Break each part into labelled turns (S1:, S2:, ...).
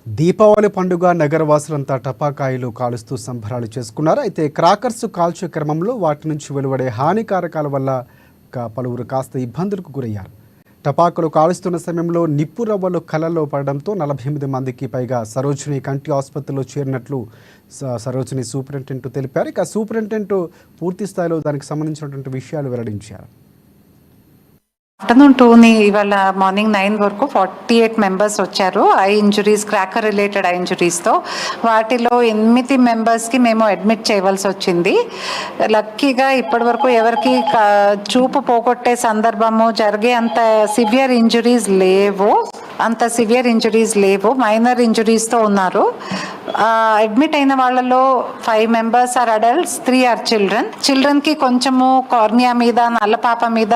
S1: దీపావళి పండుగ నగరవాసులంతా టపాకాయలు కాలుస్తూ సంబరాలు చేసుకున్నారు. అయితే క్రాకర్స్ కాల్చే క్రమంలో వాటి నుంచి వెలువడే హానికారకాల వల్ల పలువురు కాస్త ఇబ్బందులకు గురయ్యారు. టపాకులు కాలుస్తున్న సమయంలో నిప్పు రవ్వలు కళ్ళల్లో పడడంతో 48 మందికి పైగా సరోజిని కంటి ఆసుపత్రిలో చేరినట్లు సరోజిని సూపరింటెండెంట్ తెలిపారు. ఇక సూపరింటెండెంట్ పూర్తి స్థాయిలో దానికి సంబంధించినటువంటి విషయాలు వెల్లడించారు.
S2: ఆఫ్టర్నూన్ 2 ఇవాళ మార్నింగ్ 9 వరకు 48 మెంబర్స్ వచ్చారు. Eye injuries, cracker related eye ఇంజురీస్తో. వాటిలో 8 మెంబర్స్కి మేము అడ్మిట్ చేయవలసి వచ్చింది. లక్కీగా ఇప్పటి వరకు ఎవరికి చూపు పోగొట్టే సందర్భము జరిగే అంత సివియర్ ఇంజురీస్ లేవు. మైనర్ ఇంజురీస్తో ఉన్నారు. అడ్మిట్ అయిన వాళ్ళలో 5 మెంబర్స్ ఆర్ అడల్ట్స్, 3 ఆర్ చిల్డ్రన్కి కొంచెము కార్నియా మీద, నల్లపాప మీద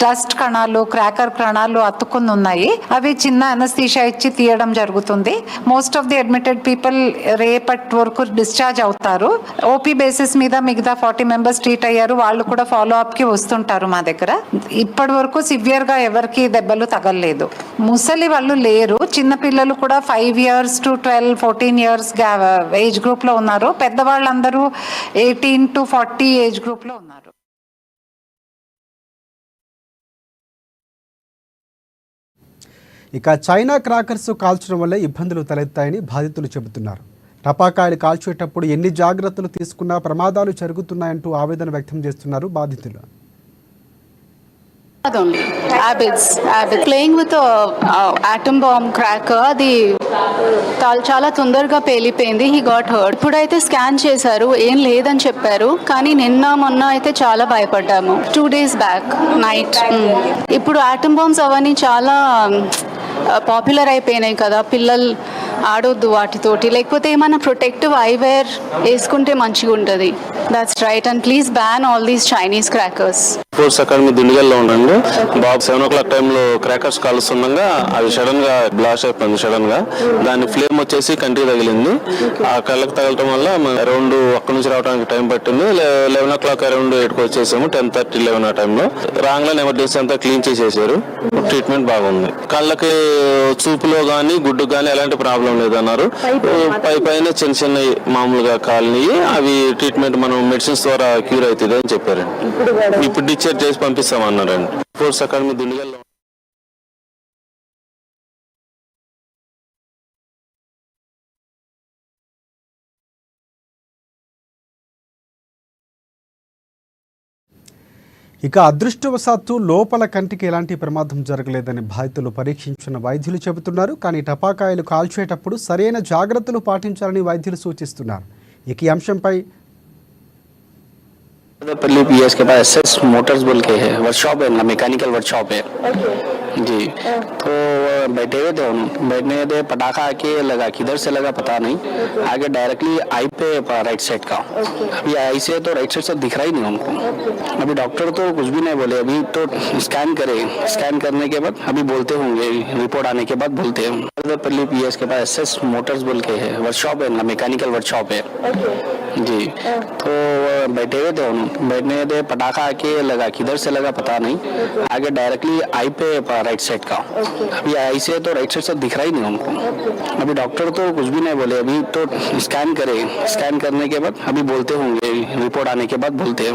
S2: డస్ట్ కణాలు, క్రాకర్ కణాలు అతుక్కుని ఉన్నాయి. అవి చిన్న అనస్థీషియా ఇచ్చి తీయడం జరుగుతుంది. Most of the admitted people రేపటి వరకు డిశ్చార్జ్ అవుతారు. ఓపీ బేసిస్ మీద మిగతా 40 మెంబర్స్ ట్రీట్ అయ్యారు. వాళ్ళు కూడా ఫాలో అప్ కి వస్తుంటారు మా దగ్గర. ఇప్పటి వరకు సివియర్ గా ఎవరికి దెబ్బలు తగలలేదు. ముసలి వాళ్ళు లేరు. చిన్న పిల్లలు కూడా 5 years to 12, 14 years age group లో ఉన్నారు. పెద్దవాళ్ళందరూ 18 to 40 ఏజ్ గ్రూప్ లో ఉన్నారు.
S1: ఇక చైనా క్రాకర్స్ కాల్చడం వల్ల ఇబ్బందులు తలెత్తాయని బాధితులు చెబుతున్నారు. టపాకాయలు కాల్చేటప్పుడు ఎన్ని జాగ్రత్తలు తీసుకున్నా ప్రమాదాలు జరుగుతున్నాయంటూ ఆవేదన వ్యక్తం చేస్తున్నారు బాధితులు.
S3: Only habits. Playing with a atom bomb cracker, అది చాలా తొందరగా పేలిపోయింది. He got hurt. ఇప్పుడైతే స్కాన్ చేశారు, ఏం లేదని చెప్పారు. కానీ మొన్న అయితే చాలా భయపడ్డాము. 2 days బ్యాక్ నైట్. ఇప్పుడు ఆటమ్ బాంబ్స్ అవన్నీ చాలా పాపులర్ అయిపోయినాయి కదా, పిల్లలు ఆడొద్దు వాటితోటి. లేకపోతే ఏమైనా ప్రొటెక్టివ్ ఐవేర్ వేసుకుంటే మంచిగా ఉంటుంది. That's right. And please ban all these Chinese crackers.
S4: Sports academy దుండిగల్లో ఉండండి. బాబు 7 o'clock టైంలో క్రాకర్స్ కాలుస్తుండగా అది సడన్ గా బ్లాస్ట్ అయిపోయింది. సడన్ గా దాని ఫ్లేమ్ వచ్చేసి కంటికి తగిలింది. ఆ కళ్ళకి తగలటం వల్ల అరౌండ్ అక్కడి నుంచి రావడానికి టైం పట్టింది. 11 o'clock అరౌండ్ 8కి వచ్చేసాము. 10:30, 11 ఆ టైంలో రాంగ్లైన్ ఎమర్జెన్సీ అంతా క్లీన్ చేసేసారు. ట్రీట్మెంట్ బాగుంది. కళ్ళకి చూపులో గానీ గుడ్డుకు గానీ ఎలాంటి ప్రాబ్లం లేదన్నారు. పైన చిన్న మామూలుగా కాలనీ అవి ట్రీట్మెంట్ మనం మెడిసిన్స్ ద్వారా క్యూర్ అవుతుంది అని చెప్పారండి. ఇప్పుడు డిశ్చార్జ్ చేసి పంపిస్తామన్నారండి. Sports academy దుండిగల్లో.
S1: ఇక అదృష్టవశాత్తు లోపల కంటికి ఎలాంటి ప్రమాదం జరగలేదని బాధితులు పరీక్షించిన వైద్యులు చెబుతున్నారు. కానీ టపాకాయలు కాల్చేటప్పుడు సరైన జాగ్రత్తలు పాటించాలని వైద్యులు సూచిస్తున్నారు. ఇక ఈ అంశంపై
S5: पीएस के पास एसएस मोटर्स बोल के है, वर्कशॉप है ना, मैकेनिकल वर्कशॉप है जी. तो बैठे हुए थे, बैठने थे, पटाखा आके लगा, किधर से लगा पता नहीं, आगे डायरेक्टली आई पे राइट साइड का. अभी आई से तो राइट साइड से दिख रहा ही नहीं हमको. अभी डॉक्टर तो कुछ भी नहीं बोले. अभी तो स्कैन करे, स्कैन करने के बाद अभी बोलते होंगे, रिपोर्ट आने के बाद बोलते हैं. पीएस के पास एसएस मोटर्स बोल के है, वर्कशॉप है ना, मैकेनिकल वर्कशॉप है जी. तो बैठे हुए थे, बैठने थे, पटाखा आके लगा, किधर से लगा पता नहीं, आगे डायरेक्टली आई पे राइट साइड का. अभी आई से तो राइट साइड से दिख रहा ही नहीं हमको. अभी डॉक्टर तो कुछ भी नहीं बोले. अभी तो स्कैन करे, स्कैन करने के बाद अभी बोलते होंगे, रिपोर्ट आने के बाद बोलते हैं.